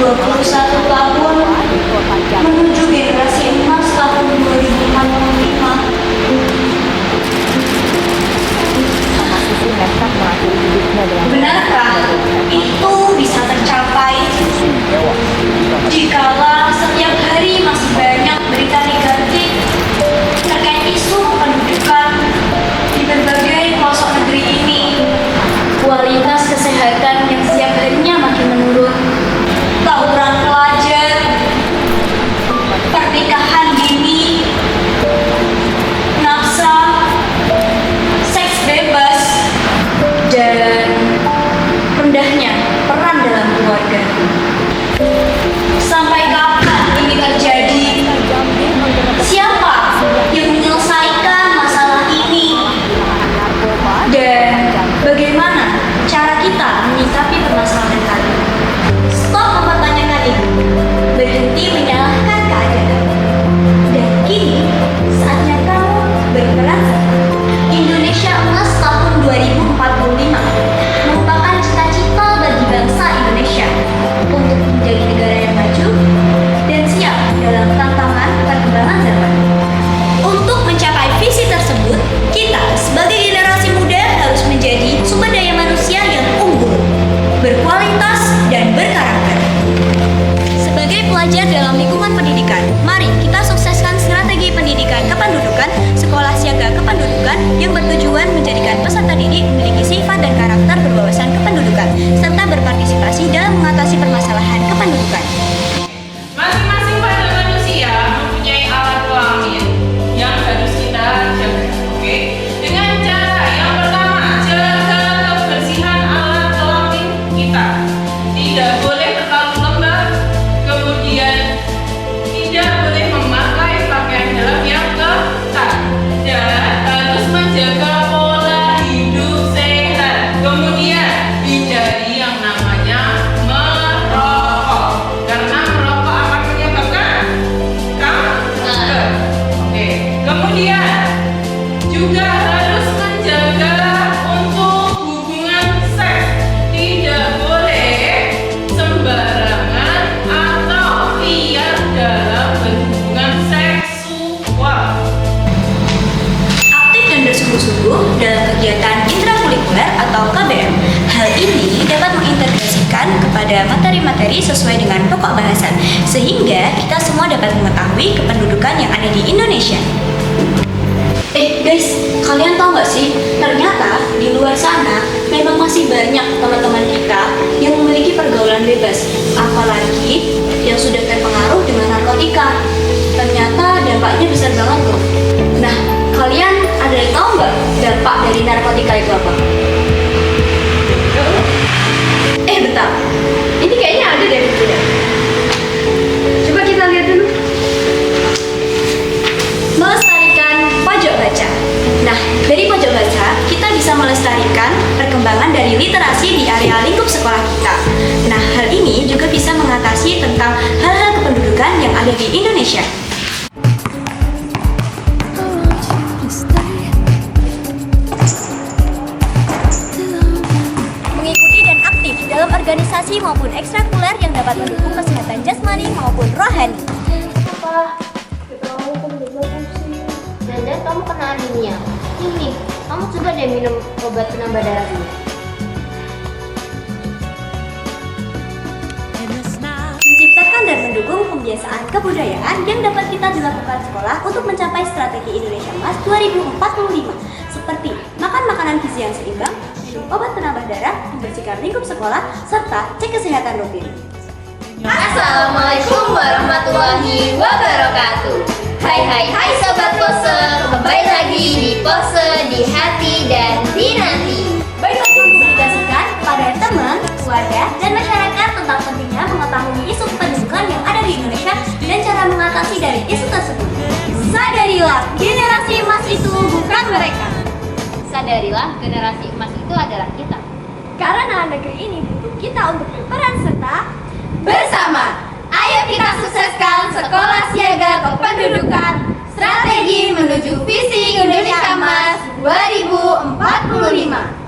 21 tahun menuju generasi emas tahun 2045. Benarkah itu bisa tercapai jikalau setiap hari masih banyak berita negatif terkait isu kependudukan di berbagai pelosok negeri ini? Kualitas kesehatan yang setiap harinya makin menurun, tawuran pelajar, pernikahan dini, nafsa, seks bebas, dan rendahnya peran dalam keluarga. Sampai kapan ini terjadi? Siapa yang menyelesaikan masalah ini? Dan bagaimana cara kita menyikapi permasalahan kali ini? Stop mempertanyakan itu. Berhenti menyalahkan keadaan. Dan kini saatnya kamu berperan serta. Indonesia Emas tahun 2045 merupakan cita-cita bagi bangsa Indonesia untuk menjadi negara yang maju dan siap dalam tantangan perkembangan zaman. Untuk mencapai visi tersebut, kita sebagai generasi muda harus menjadi sumber daya manusia yang unggul, berkualitas, dan berkarakter. Sebagai pelajar dalam lingkungan pendidikan, mari kita sukseskan strategi pendidikan kependudukan, sekolah siaga kependudukan yang bertujuan menjadikan peserta didik memiliki sifat dan karakter berwawasan kependudukan, serta berpartisipasi dalam mengatasi permasalahan kependudukan. Masing-masing pada manusia mempunyai alat kelamin yang harus kita jaga, oke? Dengan cara yang pertama, jaga kebersihan alat kelamin kita. Tidak boleh terlalu lembab, kemudian tidak boleh memakai pakaian dalam yang ketat, dan harus menjaga pola hidup sehat. Kemudian hindari yang namanya merokok, karena merokok akan menyebabkan kanker. Oke. Kemudian juga harus menjaga untuk hubungan seks. Tidak boleh sembarangan atau liar dalam berhubungan seksual. Aktif dan bersungguh-sungguh dalam kegiatan intrakurikuler atau KBM. Hal ini dapat mengintegrasikan kepada materi-materi sesuai dengan pokok bahasan, sehingga kita semua dapat mengetahui kependudukan yang ada di Indonesia. Guys, kalian tahu nggak sih, ternyata di luar sana memang masih banyak teman-teman kita yang memiliki pergaulan bebas, apalagi yang sudah terpengaruh dengan narkotika. Ternyata dampaknya besar banget loh. Nah, kalian ada yang tahu nggak dampak dari narkotika itu apa? Bentar, ini kayaknya ada deh bukunya. Coba kita lihat dulu. Melestarikan pojok baca. Nah, dari pojok baca, kita bisa melestarikan perkembangan dari literasi di area lingkup sekolah kita. Nah, hal ini juga bisa mengatasi tentang hal-hal kependudukan yang ada di Indonesia. Mengikuti dan aktif dalam organisasi maupun ekstrakurikuler yang dapat mendukung kesehatan jasmani maupun rohani. Apa? Dan kamu kena anemia. Ini, kamu coba deh minum obat penambah darah dulu. Menciptakan dan mendukung pembiasaan kebudayaan yang dapat kita dilakukan sekolah untuk mencapai strategi Indonesia Emas 2045, seperti makan makanan gizi yang seimbang, minum obat penambah darah, membersihkan lingkup sekolah, serta cek kesehatan rutin. Assalamualaikum warahmatullahi wabarakatuh. Hai Sobat Pose, kembali lagi di Pose, di hati dan di nanti. Baiklah, mempublikasikan kepada teman, keluarga, dan masyarakat tentang pentingnya mengetahui isu kependudukan yang ada di Indonesia dan cara mengatasi dari isu tersebut. Sadarilah, generasi emas itu bukan mereka. Sadarilah, generasi emas itu adalah kita. Karena negeri ini butuh kita untuk berperan serta Bersama, ayo kita sukseskan Sekolah Siaga Kependudukan, strategi menuju visi Indonesia Emas 2045.